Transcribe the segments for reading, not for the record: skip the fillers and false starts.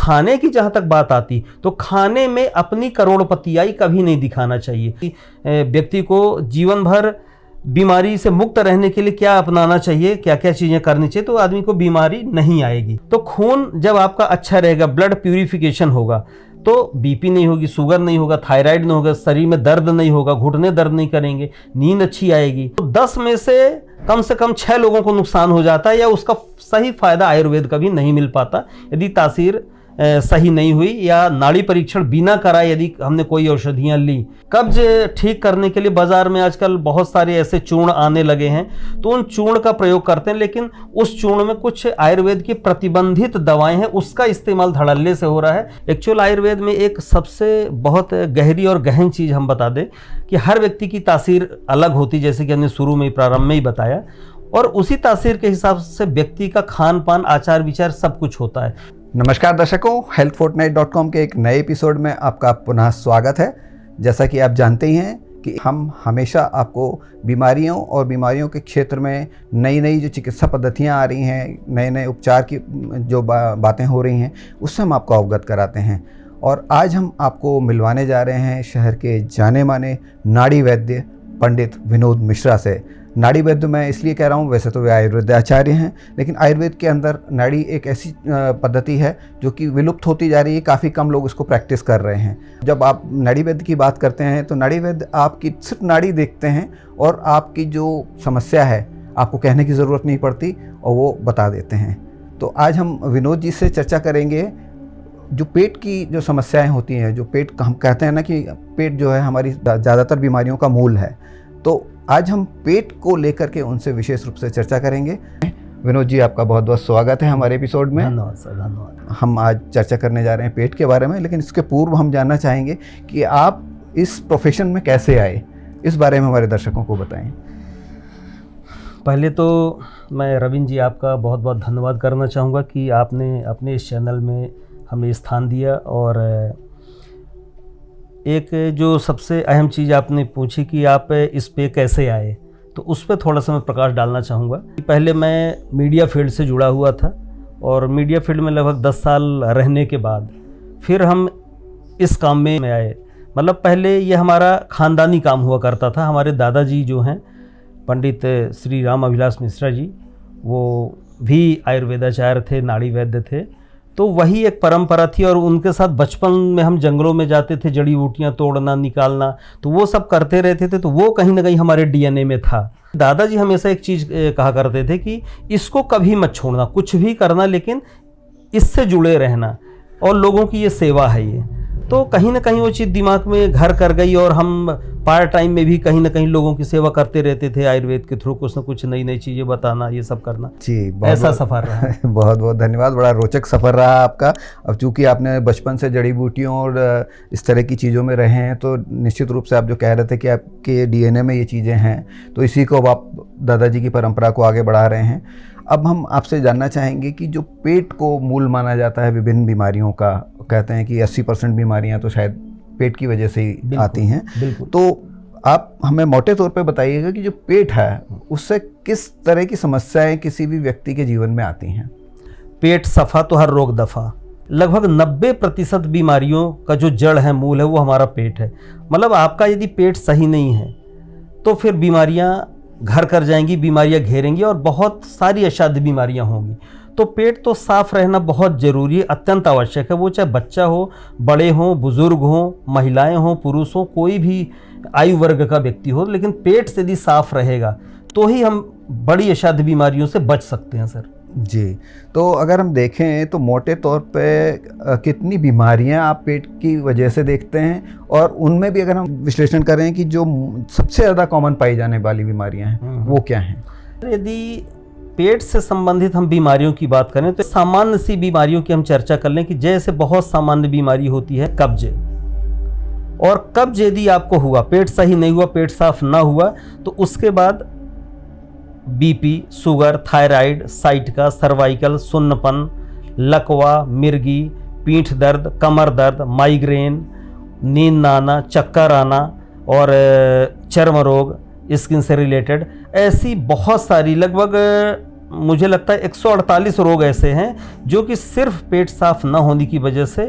खाने की जहाँ तक बात आती तो खाने में अपनी करोड़पतियाई कभी नहीं दिखाना चाहिए। व्यक्ति को जीवन भर बीमारी से मुक्त रहने के लिए क्या अपनाना चाहिए, क्या क्या चीज़ें करनी चाहिए, तो आदमी को बीमारी नहीं आएगी। तो खून जब आपका अच्छा रहेगा, ब्लड प्यूरिफिकेशन होगा, तो बीपी नहीं होगी, शुगर नहीं होगा, थायराइड नहीं होगा, शरीर में दर्द नहीं होगा, घुटने दर्द नहीं करेंगे, नींद अच्छी आएगी। तो 10 में से कम 6 लोगों को नुकसान हो जाता है या उसका सही फायदा आयुर्वेद का भी नहीं मिल पाता यदि तासीर सही नहीं हुई या नाड़ी परीक्षण बिना कराए यदि हमने कोई औषधियाँ ली। कब्ज ठीक करने के लिए बाजार में आजकल बहुत सारे ऐसे चूर्ण आने लगे हैं, तो उन चूर्ण का प्रयोग करते हैं, लेकिन उस चूर्ण में कुछ आयुर्वेद की प्रतिबंधित दवाएं हैं, उसका इस्तेमाल धड़ल्ले से हो रहा है। एक्चुअल आयुर्वेद में एक सबसे बहुत गहरी और गहन चीज़ हम बता दें कि हर व्यक्ति की तासीर अलग होती, जैसे कि हमने शुरू में प्रारंभ में ही बताया, और उसी तासीर के हिसाब से व्यक्ति का खान पान, आचार विचार सब कुछ होता है। नमस्कार दर्शकों, healthfortnight.com के एक नए एपिसोड में आपका पुनः स्वागत है। जैसा कि आप जानते ही हैं कि हम हमेशा आपको बीमारियों और बीमारियों के क्षेत्र में नई नई जो चिकित्सा पद्धतियां आ रही हैं, नए नए उपचार की जो बातें हो रही हैं, उससे हम आपको अवगत कराते हैं। और आज हम आपको मिलवाने जा रहे हैं शहर के जाने माने नाड़ी वैद्य पंडित विनोद मिश्रा से। नाड़ी वैद्य मैं इसलिए कह रहा हूँ, वैसे तो वे आयुर्वेद आचार्य हैं, लेकिन आयुर्वेद के अंदर नाड़ी एक ऐसी पद्धति है जो कि विलुप्त होती जा रही है। काफ़ी कम लोग इसको प्रैक्टिस कर रहे हैं। जब आप नाड़ी वैद्य की बात करते हैं तो नाड़ी वैद्य आपकी सिर्फ नाड़ी देखते हैं और आपकी जो समस्या है आपको कहने की ज़रूरत नहीं पड़ती और वो बता देते हैं। तो आज हम विनोद जी से चर्चा करेंगे जो पेट की जो समस्याएँ होती हैं, जो पेट हम कहते हैं ना कि पेट जो है हमारी ज़्यादातर बीमारियों का मूल है। तो आज हम पेट को लेकर के उनसे विशेष रूप से चर्चा करेंगे। विनोद जी, आपका बहुत बहुत स्वागत है हमारे एपिसोड में। धन्यवाद सर, धन्यवाद। हम आज चर्चा करने जा रहे हैं पेट के बारे में, लेकिन इसके पूर्व हम जानना चाहेंगे कि आप इस प्रोफेशन में कैसे आए, इस बारे में हमारे दर्शकों को बताएं। पहले तो मैं रविंद्र जी आपका बहुत बहुत धन्यवाद करना चाहूँगा कि आपने अपने इस चैनल में हमें स्थान दिया। और एक जो सबसे अहम चीज़ आपने पूछी कि आप इस पे कैसे आए, तो उस पर थोड़ा सा मैं प्रकाश डालना चाहूँगा। पहले मैं मीडिया फील्ड से जुड़ा हुआ था और मीडिया फील्ड में लगभग 10 साल रहने के बाद फिर हम इस काम में आए। मतलब पहले ये हमारा ख़ानदानी काम हुआ करता था। हमारे दादाजी जो हैं पंडित श्री राम अभिलाष मिश्रा जी, वो भी आयुर्वेदाचार्य थे, नाड़ी वैद्य थे। तो वही एक परंपरा थी और उनके साथ बचपन में हम जंगलों में जाते थे, जड़ी बूटियाँ तोड़ना, निकालना, तो वो सब करते रहते थे। तो वो कहीं ना कहीं हमारे डीएनए में था। दादाजी हमेशा एक चीज़ कहा करते थे कि इसको कभी मत छोड़ना, कुछ भी करना लेकिन इससे जुड़े रहना, और लोगों की ये सेवा है ये। तो कहीं ना कहीं वो चीज़ दिमाग में घर कर गई और हम पार्ट टाइम में भी कहीं ना कहीं लोगों की सेवा करते रहते थे। आयुर्वेद के थ्रू कुछ ना कुछ नई नई चीज़ें बताना, ये सब करना जी, ऐसा सफ़र रहा। बहुत बहुत धन्यवाद। बड़ा रोचक सफ़र रहा आपका। अब चूँकि आपने बचपन से जड़ी बूटियों और इस तरह की चीज़ों में रहे हैं, तो निश्चित रूप से आप जो कह रहे थे कि आपके डीएनए में ये चीज़ें हैं, तो इसी को अब आप दादाजी की परंपरा को आगे बढ़ा रहे हैं। अब हम आपसे जानना चाहेंगे कि जो पेट को मूल माना जाता है विभिन्न बीमारियों का, कहते हैं कि 80% बीमारियां तो शायद पेट की वजह से ही आती हैं, तो आप हमें मोटे तौर पे बताइएगा कि जो पेट है उससे किस तरह की समस्याएं किसी भी व्यक्ति के जीवन में आती हैं। पेट सफ़ा तो हर रोग दफ़ा। लगभग 90% बीमारियों का जो जड़ है, मूल है, वो हमारा पेट है। मतलब आपका यदि पेट सही नहीं है तो फिर बीमारियां घर कर जाएंगी, बीमारियां घेरेंगी और बहुत सारी असाध्य बीमारियां होंगी। तो पेट तो साफ रहना बहुत ज़रूरी है, अत्यंत आवश्यक है। वो चाहे बच्चा हो, बड़े हों, बुज़ुर्ग हों, महिलाएं हों, पुरुष हों, कोई भी आयु वर्ग का व्यक्ति हो, लेकिन पेट से यदि साफ रहेगा तो ही हम बड़ी असाध्य बीमारियों से बच सकते हैं सर। जी, तो अगर हम देखें तो मोटे तौर पे कितनी बीमारियां आप पेट की वजह से देखते हैं, और उनमें भी अगर हम विश्लेषण करें कि जो सबसे ज़्यादा कॉमन पाई जाने वाली बीमारियां हैं वो क्या हैं? यदि पेट से संबंधित हम बीमारियों की बात करें तो सामान्य सी बीमारियों की हम चर्चा कर लें कि जैसे बहुत सामान्य बीमारी होती है कब्ज। और कब्ज यदि आपको हुआ, पेट सही नहीं हुआ, पेट साफ ना हुआ, तो उसके बाद BP, sugar, thyroid, sciatica, cervical, सुन्नपन, लकवा, मिर्गी, पीठ दर्द, कमर दर्द, माइग्रेन, नींद ना आना, चक्कर आना और चर्म रोग, स्किन से रिलेटेड, ऐसी बहुत सारी लगभग मुझे लगता है 148 रोग ऐसे हैं जो कि सिर्फ पेट साफ न होने की वजह से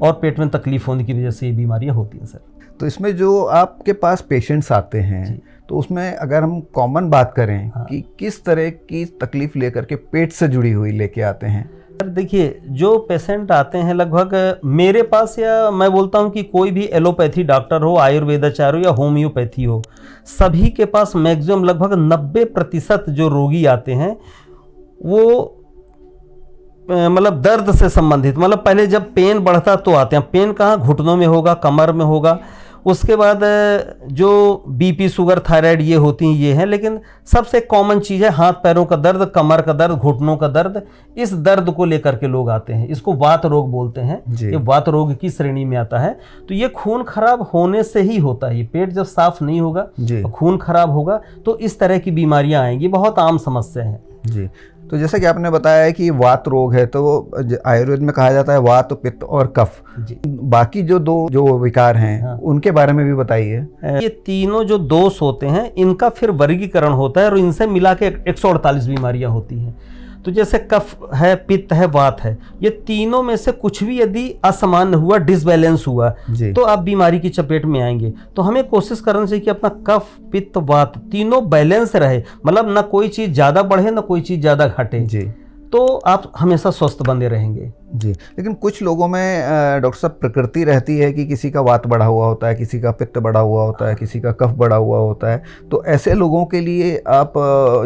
और पेट में तकलीफ होने की वजह से ये बीमारियां होती हैं सर। तो इसमें जो आपके पास पेशेंट्स आते हैं तो उसमें अगर हम कॉमन बात करें कि किस तरह की तकलीफ लेकर के पेट से जुड़ी हुई लेके आते हैं? सर देखिए, जो पेशेंट आते हैं लगभग मेरे पास, या मैं बोलता हूं कि कोई भी एलोपैथी डॉक्टर हो, आयुर्वेदाचार्य हो या होम्योपैथी हो, सभी के पास मैक्सिमम लगभग 90% जो रोगी आते हैं वो मतलब दर्द से संबंधित, मतलब पहले जब पेन बढ़ता तो आते हैं। पेन कहाँ, घुटनों में होगा, कमर में होगा, उसके बाद जो बीपी, शुगर, थायराइड ये होती हैं, ये हैं। लेकिन सबसे कॉमन चीज़ है हाथ पैरों का दर्द, कमर का दर्द, घुटनों का दर्द। इस दर्द को लेकर के लोग आते हैं। इसको वात रोग बोलते हैं, ये वात रोग की श्रेणी में आता है। तो ये खून खराब होने से ही होता है। ये पेट जब साफ नहीं होगा, खून खराब होगा, तो इस तरह की बीमारियां आएंगी। बहुत आम समस्या है जी। तो जैसा कि आपने बताया है कि वात रोग है, तो आयुर्वेद में कहा जाता है वात, पित्त और कफ। बाकी जो विकार हैं उनके बारे में भी बताइए। ये तीनों जो दोष होते हैं इनका फिर वर्गीकरण होता है और इनसे मिला के 148 बीमारियां होती हैं। तो जैसे कफ है, पित्त है, वात है, ये तीनों में से कुछ भी यदि असामान्य हुआ, डिसबैलेंस हुआ, तो आप बीमारी की चपेट में आएंगे। तो हमें कोशिश करना चाहिए कि अपना कफ, पित्त, वात तीनों बैलेंस रहे, मतलब ना कोई चीज़ ज़्यादा बढ़े ना कोई चीज़ ज़्यादा घटे जी। तो आप हमेशा स्वस्थ बने रहेंगे जी। लेकिन कुछ लोगों में डॉक्टर साहब प्रकृति रहती है कि किसी का वात बढ़ा हुआ होता है, किसी का पित्त बढ़ा हुआ होता है, किसी का कफ बढ़ा हुआ होता है। तो ऐसे लोगों के लिए आप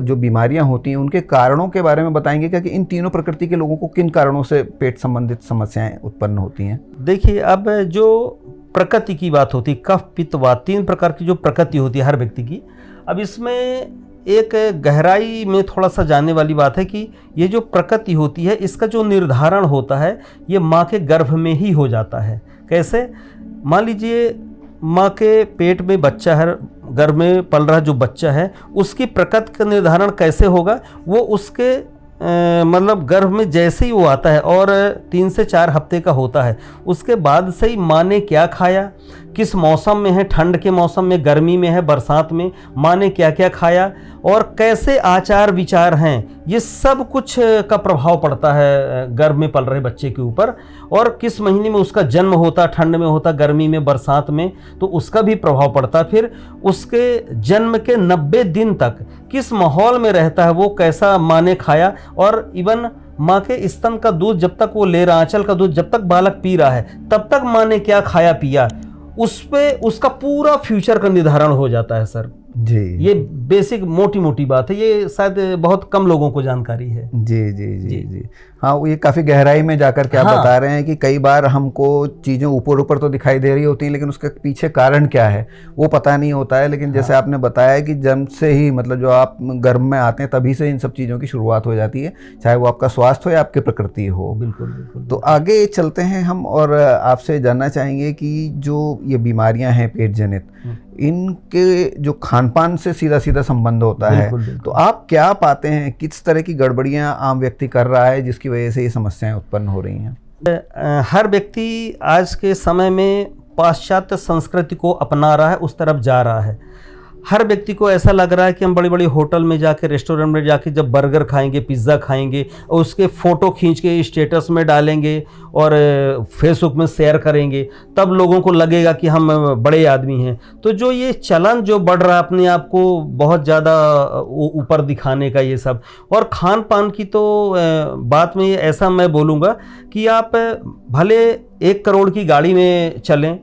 जो बीमारियां होती हैं उनके कारणों के बारे में बताएंगे क्या, कि इन तीनों प्रकृति के लोगों को किन कारणों से पेट संबंधित समस्याएं उत्पन्न होती हैं? देखिए, अब जो प्रकृति की बात होती है, कफ, पित्त, वात, 3 प्रकार की जो प्रकृति होती है हर व्यक्ति की। अब इसमें एक गहराई में थोड़ा सा जानने वाली बात है कि ये जो प्रकृति होती है इसका जो निर्धारण होता है ये माँ के गर्भ में ही हो जाता है। कैसे? मान लीजिए माँ के पेट में बच्चा है, गर्भ में पल रहा जो बच्चा है, उसकी प्रकृति का निर्धारण कैसे होगा? वो उसके मतलब गर्भ में जैसे ही वो आता है और 3 से 4 हफ्ते का होता है, उसके बाद से ही माँ ने क्या खाया, किस मौसम में है, ठंड के मौसम में, गर्मी में है, बरसात में, माँ ने क्या क्या खाया और कैसे आचार विचार हैं, ये सब कुछ का प्रभाव पड़ता है गर्भ में पल रहे बच्चे के ऊपर। और किस महीने में उसका जन्म होता, ठंड में होता, गर्मी में, बरसात में, तो उसका भी प्रभाव पड़ता है। फिर उसके जन्म के 90 दिन तक किस माहौल में रहता है, वो कैसा माँ ने खाया, और इवन माँ के स्तन का दूध जब तक वो ले रहा, आंचल का दूध जब तक बालक पी रहा है, तब तक माँ ने क्या खाया पिया, उस पे उसका पूरा फ्यूचर का निर्धारण हो जाता है सर जी। ये बेसिक मोटी मोटी बात है, ये शायद बहुत कम लोगों को जानकारी है। जी जी जी जी, जी। हाँ, ये काफ़ी गहराई में जाकर के आप बता रहे हैं कि कई बार हमको चीज़ें ऊपर ऊपर तो दिखाई दे रही होती हैं, लेकिन उसके पीछे कारण क्या है वो पता नहीं होता है। लेकिन जैसे आपने बताया कि जन्म से ही, मतलब जो आप गर्भ में आते हैं तभी से इन सब चीज़ों की शुरुआत हो जाती है, चाहे वो आपका स्वास्थ्य हो या आपकी प्रकृति हो। बिल्कुल बिल्कुल। तो आगे चलते हैं हम और आपसे जानना चाहेंगे कि जो ये बीमारियाँ हैं पेट जनित, इनके जो खान पान से सीधा सीधा संबंध होता है, तो आप क्या पाते हैं, किस तरह की गड़बड़ियां आम व्यक्ति कर रहा है जिसकी वजह से ये समस्याएं उत्पन्न हो रही हैं? हर व्यक्ति आज के समय में पाश्चात्य संस्कृति को अपना रहा है, उस तरफ जा रहा है। हर व्यक्ति को ऐसा लग रहा है कि हम बड़ी बड़ी होटल में जाके, रेस्टोरेंट में जाके जब बर्गर खाएंगे, पिज़्ज़ा खाएंगे और उसके फ़ोटो खींच के स्टेटस में डालेंगे और फेसबुक में शेयर करेंगे, तब लोगों को लगेगा कि हम बड़े आदमी हैं। तो जो ये चलन जो बढ़ रहा है अपने आप को बहुत ज़्यादा ऊपर दिखाने का, ये सब, और खान पान की तो बात में ऐसा मैं बोलूँगा कि आप भले 1 करोड़ की गाड़ी में चलें,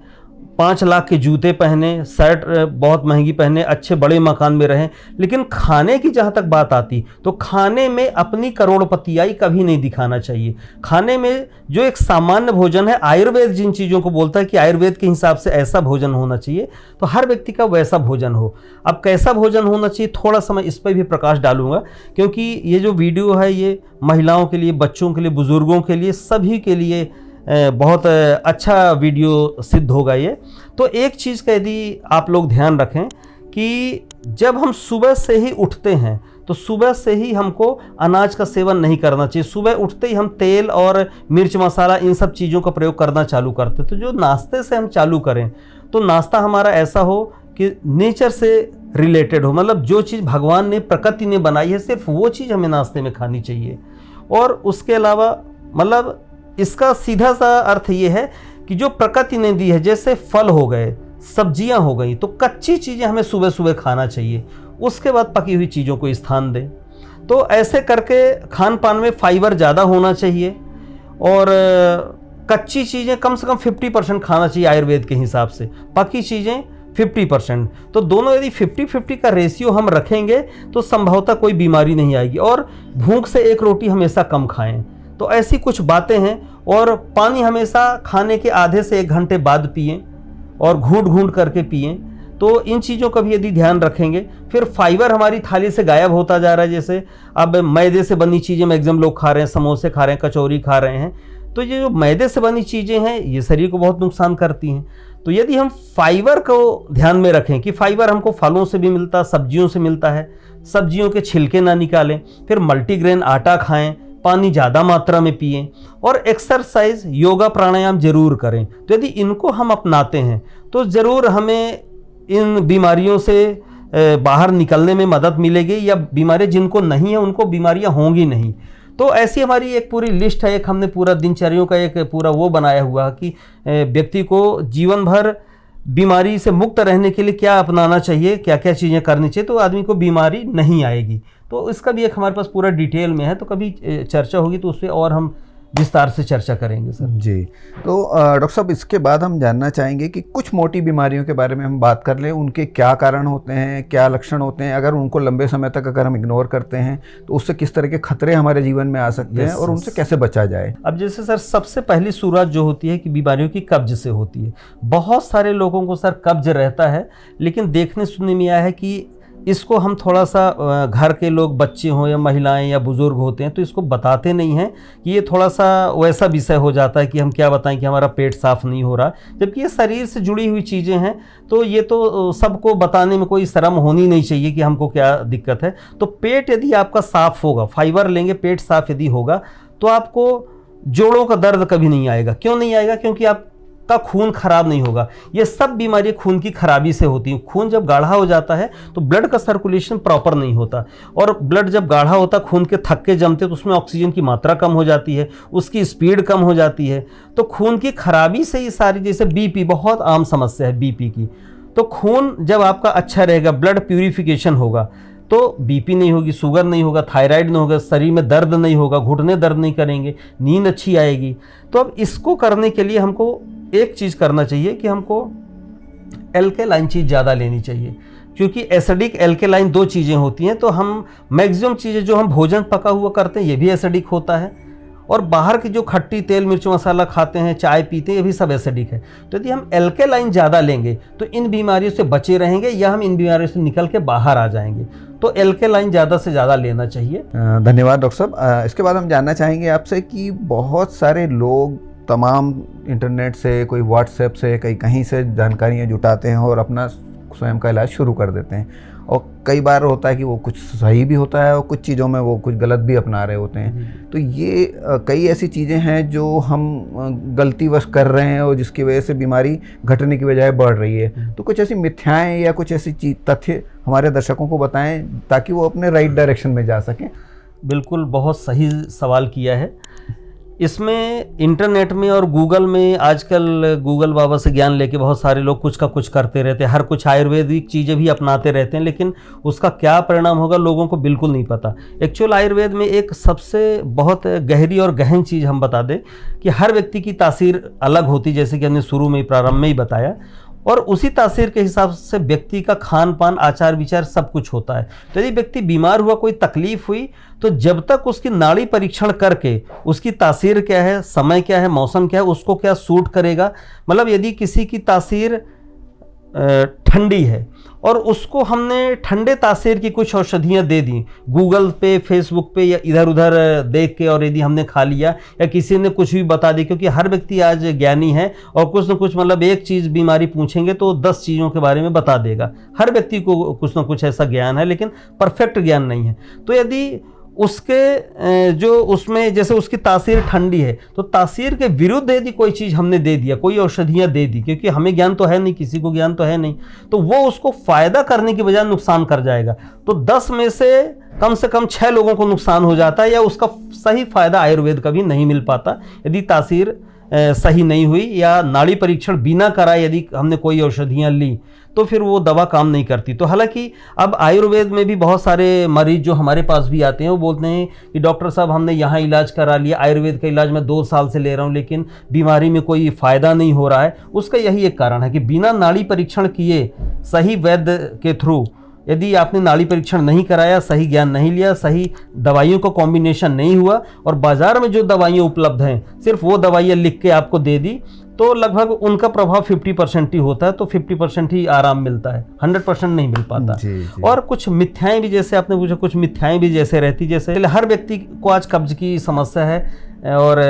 5 लाख के जूते पहने, शर्ट बहुत महंगी पहने, अच्छे बड़े मकान में रहें, लेकिन खाने की जहाँ तक बात आती तो खाने में अपनी करोड़पतियाई कभी नहीं दिखाना चाहिए। खाने में जो एक सामान्य भोजन है, आयुर्वेद जिन चीज़ों को बोलता है कि आयुर्वेद के हिसाब से ऐसा भोजन होना चाहिए, तो हर व्यक्ति का वैसा भोजन हो। अब कैसा भोजन होना चाहिए, थोड़ा सा मैं इस पर भी प्रकाश डालूंगा, क्योंकि ये जो वीडियो है ये महिलाओं के लिए, बच्चों के लिए, बुज़ुर्गों के लिए, सभी के लिए बहुत अच्छा वीडियो सिद्ध होगा ये। तो एक चीज़ का यदि आप लोग ध्यान रखें कि जब हम सुबह से ही उठते हैं तो सुबह से ही हमको अनाज का सेवन नहीं करना चाहिए। सुबह उठते ही हम तेल और मिर्च मसाला इन सब चीज़ों का प्रयोग करना चालू करते। तो जो नाश्ते से हम चालू करें तो नाश्ता हमारा ऐसा हो कि नेचर से रिलेटेड हो, मतलब जो चीज़ भगवान ने प्रकृति ने बनाई है सिर्फ वो चीज़ हमें नाश्ते में खानी चाहिए। और उसके अलावा मतलब इसका सीधा सा अर्थ ये है कि जो प्रकृति ने दी है, जैसे फल हो गए, सब्जियां हो गई, तो कच्ची चीज़ें हमें सुबह सुबह खाना चाहिए, उसके बाद पकी हुई चीज़ों को स्थान दें। तो ऐसे करके खान पान में फाइबर ज़्यादा होना चाहिए और कच्ची चीज़ें कम से कम 50% खाना चाहिए आयुर्वेद के हिसाब से, पकी चीज़ें 50%। तो दोनों यदि 50-50 का रेशियो हम रखेंगे तो संभवतः कोई बीमारी नहीं आएगी। और भूख से एक रोटी हमेशा कम खाएं। तो ऐसी कुछ बातें हैं। और पानी हमेशा खाने के आधे से 1 घंटे बाद पिएं और घूंट घूंट करके पिएं। तो इन चीज़ों का भी यदि ध्यान रखेंगे, फिर फाइबर हमारी थाली से गायब होता जा रहा है। जैसे अब मैदे से बनी चीज़ें मैक्सिमम लोग खा रहे हैं, समोसे खा रहे हैं, कचौरी खा रहे हैं। तो ये जो मैदे से बनी चीज़ें हैं ये शरीर को बहुत नुकसान करती हैं। तो यदि हम फाइबर को ध्यान में रखें कि फाइबर हमको फलों से भी मिलता है, सब्जियों से मिलता है, सब्जियों के छिलके ना निकालें, फिर मल्टीग्रेन आटा खाएं, पानी ज़्यादा मात्रा में पिएं और एक्सरसाइज योगा प्राणायाम जरूर करें। तो यदि इनको हम अपनाते हैं तो ज़रूर हमें इन बीमारियों से बाहर निकलने में मदद मिलेगी, या बीमारियाँ जिनको नहीं है उनको बीमारियाँ होंगी नहीं। तो ऐसी हमारी एक पूरी लिस्ट है, एक हमने पूरा दिनचर्याओं का एक पूरा वो बनाया हुआ कि व्यक्ति को जीवन भर बीमारी से मुक्त रहने के लिए क्या अपनाना चाहिए, क्या क्या चीज़ें करनी चाहिए, तो आदमी को बीमारी नहीं आएगी। तो इसका भी एक हमारे पास पूरा डिटेल में है। तो कभी चर्चा होगी तो उस पर और हम विस्तार से चर्चा करेंगे सर। जी। तो डॉक्टर साहब, इसके बाद हम जानना चाहेंगे कि कुछ मोटी बीमारियों के बारे में हम बात कर लें, उनके क्या कारण होते हैं, क्या लक्षण होते हैं, अगर उनको लंबे समय तक अगर हम इग्नोर करते हैं तो उससे किस तरह के खतरे हमारे जीवन में आ सकते हैं और उनसे कैसे बचा जाए। अब जैसे सर सबसे पहली शुरुआत जो होती है कि बीमारियों की कब्ज से होती है। बहुत सारे लोगों को सर कब्ज रहता है, लेकिन देखने सुनने में आया है कि इसको हम थोड़ा सा घर के लोग, बच्चे हों या महिलाएं या बुज़ुर्ग होते हैं, तो इसको बताते नहीं हैं कि ये थोड़ा सा वैसा विषय हो जाता है कि हम क्या बताएं कि हमारा पेट साफ़ नहीं हो रहा, जबकि ये शरीर से जुड़ी हुई चीज़ें हैं। तो ये तो सबको बताने में कोई शर्म होनी नहीं चाहिए कि हमको क्या दिक्कत है। तो पेट यदि आपका साफ़ होगा, फाइबर लेंगे, पेट साफ़ यदि होगा, तो आपको जोड़ों का दर्द कभी नहीं आएगा। क्यों नहीं आएगा? क्योंकि आप का खून खराब नहीं होगा। ये सब बीमारी खून की खराबी से होती हैं। खून जब गाढ़ा हो जाता है तो ब्लड का सर्कुलेशन प्रॉपर नहीं होता, और ब्लड जब गाढ़ा होता, खून के थक्के जमते तो उसमें ऑक्सीजन की मात्रा कम हो जाती है, उसकी स्पीड कम हो जाती है। तो खून की खराबी से ये सारी, जैसे बीपी बहुत आम समस्या है बीपी की। तो खून जब आपका अच्छा रहेगा, ब्लड प्यूरिफिकेशन होगा, तो बीपी नहीं होगी, शुगर नहीं होगा, थायराइड नहीं होगा, शरीर में दर्द नहीं होगा, घुटने दर्द नहीं करेंगे, नींद अच्छी आएगी। तो अब इसको करने के लिए हमको एक चीज़ करना चाहिए कि हमको एल्केलाइन चीज़ ज़्यादा लेनी चाहिए, क्योंकि एसिडिक एल्केलाइन 2 चीज़ें होती हैं। तो हम मैक्सिमम चीज़ें जो हम भोजन पका हुआ करते हैं ये भी एसिडिक होता है, और बाहर की जो खट्टी तेल मिर्च मसाला खाते हैं, चाय पीते हैं, ये भी सब एसिडिक है। तो यदि हम एल्केलाइन ज़्यादा लेंगे तो इन बीमारियों से बचे रहेंगे, या हम इन बीमारियों से निकल के बाहर आ जाएंगे। तो एल्केलाइन ज़्यादा से ज़्यादा लेना चाहिए। धन्यवाद डॉक्टर साहब। इसके बाद हम जानना चाहेंगे आपसे कि बहुत सारे लोग तमाम इंटरनेट से, कोई व्हाट्सएप से, कहीं से जानकारियाँ जुटाते हैं और अपना स्वयं का इलाज शुरू कर देते हैं, और कई बार होता है कि वो कुछ सही भी होता है और कुछ चीज़ों में वो कुछ गलत भी अपना रहे होते हैं। तो ये कई ऐसी चीज़ें हैं जो हम गलतीवश कर रहे हैं और जिसकी वजह से बीमारी घटने की बजाय बढ़ रही है। तो कुछ ऐसी मिथ्याएं या कुछ ऐसी तथ्य हमारे दर्शकों को बताएं ताकि वो अपने राइट डायरेक्शन में जा सकें। बिल्कुल, बहुत सही सवाल किया है। इसमें इंटरनेट में और गूगल में, आजकल गूगल बाबा से ज्ञान लेके बहुत सारे लोग कुछ का कुछ करते रहते हैं, हर कुछ आयुर्वेदिक चीज़ें भी अपनाते रहते हैं, लेकिन उसका क्या परिणाम होगा लोगों को बिल्कुल नहीं पता। एक्चुअल आयुर्वेद में एक सबसे बहुत गहरी और गहन चीज़ हम बता दें कि हर व्यक्ति की तासीर अलग होती, जैसे कि हमने शुरू में प्रारंभ में ही बताया, और उसी तासीर के हिसाब से व्यक्ति का खान पान, आचार विचार सब कुछ होता है। तो यदि व्यक्ति बीमार हुआ, कोई तकलीफ हुई, तो जब तक उसकी नाड़ी परीक्षण करके उसकी तासीर क्या है, समय क्या है, मौसम क्या है, उसको क्या सूट करेगा, मतलब यदि किसी की तासीर ठंडी है और उसको हमने ठंडे तासीर की कुछ औषधियाँ दे दी, गूगल पे, फेसबुक पे या इधर उधर देख के, और यदि हमने खा लिया या किसी ने कुछ भी बता दी, क्योंकि हर व्यक्ति आज ज्ञानी है और कुछ न कुछ, मतलब एक चीज़ बीमारी पूछेंगे तो 10 चीज़ों के बारे में बता देगा। हर व्यक्ति को कुछ न कुछ ऐसा ज्ञान है, लेकिन परफेक्ट ज्ञान नहीं है। तो यदि उसके जो उसमें जैसे उसकी तासीर ठंडी है तो तासीर के विरुद्ध यदि कोई चीज़ हमने दे दिया, कोई औषधियाँ दे दी, क्योंकि हमें ज्ञान तो है नहीं, किसी को ज्ञान तो है नहीं, तो वो उसको फ़ायदा करने की बजाय नुकसान कर जाएगा। तो 10 में से कम 6 लोगों को नुकसान हो जाता है, या उसका सही फ़ायदा आयुर्वेद का भी नहीं मिल पाता यदि तासीर सही नहीं हुई, या नाड़ी परीक्षण बिना कराए यदि हमने कोई औषधियाँ ली तो फिर वो दवा काम नहीं करती। तो हालांकि अब आयुर्वेद में भी बहुत सारे मरीज जो हमारे पास भी आते हैं वो बोलते हैं कि डॉक्टर साहब हमने यहाँ इलाज करा लिया, आयुर्वेद का इलाज मैं 2 साल से ले रहा हूँ लेकिन बीमारी में कोई फ़ायदा नहीं हो रहा है। उसका यही एक कारण है कि बिना नाड़ी परीक्षण किए सही वैद्य के थ्रू यदि आपने नाड़ी परीक्षण नहीं कराया, सही ज्ञान नहीं लिया, सही दवाइयों का कॉम्बिनेशन नहीं हुआ और बाज़ार में जो दवाइयाँ उपलब्ध हैं सिर्फ वो दवाइयाँ लिख के आपको दे दी, तो लगभग उनका प्रभाव 50% ही होता है। तो 50% ही आराम मिलता है, 100% नहीं मिल पाता। जी। और कुछ मिथ्याएं भी, जैसे आपने पूछा, कुछ मिथ्याएं भी जैसे रहती, जैसे हर व्यक्ति को आज कब्ज की समस्या है और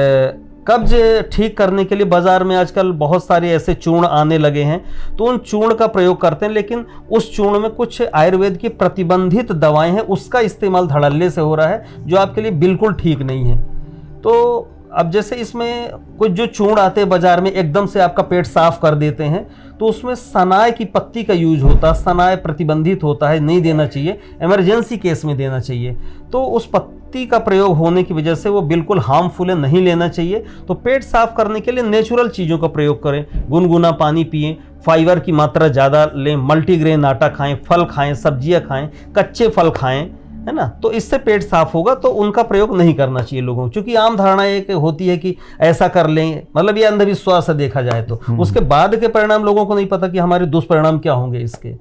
कब्ज ठीक करने के लिए बाज़ार में आजकल बहुत सारे ऐसे चूर्ण आने लगे हैं, तो उन चूर्ण का प्रयोग करते हैं, लेकिन उस चूर्ण में कुछ आयुर्वेद की प्रतिबंधित दवाएं हैं, उसका इस्तेमाल धड़ल्ले से हो रहा है जो आपके लिए बिल्कुल ठीक नहीं है। तो अब जैसे इसमें कुछ जो चूर्ण आते हैं बाज़ार में, एकदम से आपका पेट साफ कर देते हैं, तो उसमें सनाए की पत्ती का यूज होता है, सनाए प्रतिबंधित होता है, नहीं देना चाहिए, इमरजेंसी केस में देना चाहिए। तो उस पत्ती का प्रयोग होने की वजह से वो बिल्कुल हार्मफुल है, नहीं लेना चाहिए। तो पेट साफ करने के लिए नेचुरल चीज़ों का प्रयोग करें, गुनगुना पानी पिएं, फाइबर की मात्रा ज़्यादा लें, मल्टीग्रेन आटा खाएं, फल खाएं, सब्जियां खाएं, कच्चे फल खाएं, है ना, तो इससे पेट साफ होगा। तो उनका प्रयोग नहीं करना चाहिए लोगों को, क्योंकि आम धारणा एक होती है कि ऐसा कर लें, मतलब ये अंधविश्वास है देखा जाए तो। उसके बाद के परिणाम लोगों को नहीं पता कि हमारे दुष्परिणाम क्या होंगे इसके।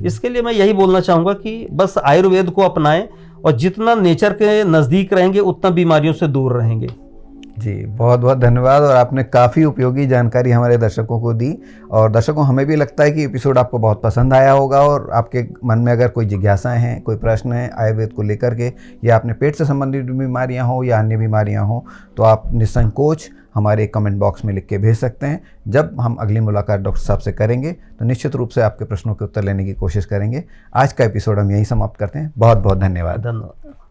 इसके लिए मैं यही बोलना चाहूँगा कि बस आयुर्वेद को अपनाएं और जितना नेचर के नज़दीक रहेंगे उतना बीमारियों से दूर रहेंगे। जी, बहुत बहुत धन्यवाद। और आपने काफ़ी उपयोगी जानकारी हमारे दर्शकों को दी, और दर्शकों हमें भी लगता है कि एपिसोड आपको बहुत पसंद आया होगा। और आपके मन में अगर कोई जिज्ञासाएं हैं, कोई प्रश्न है आयुर्वेद को लेकर के, या अपने पेट से संबंधित बीमारियां हो या अन्य बीमारियां हो, तो आप निसंकोच हमारे कमेंट बॉक्स में लिख के भेज सकते हैं। जब हम अगली मुलाकात डॉक्टर साहब से करेंगे तो निश्चित रूप से आपके प्रश्नों के उत्तर लेने की कोशिश करेंगे। आज का एपिसोड हम यहीं समाप्त करते हैं। बहुत बहुत धन्यवाद। धन्यवाद।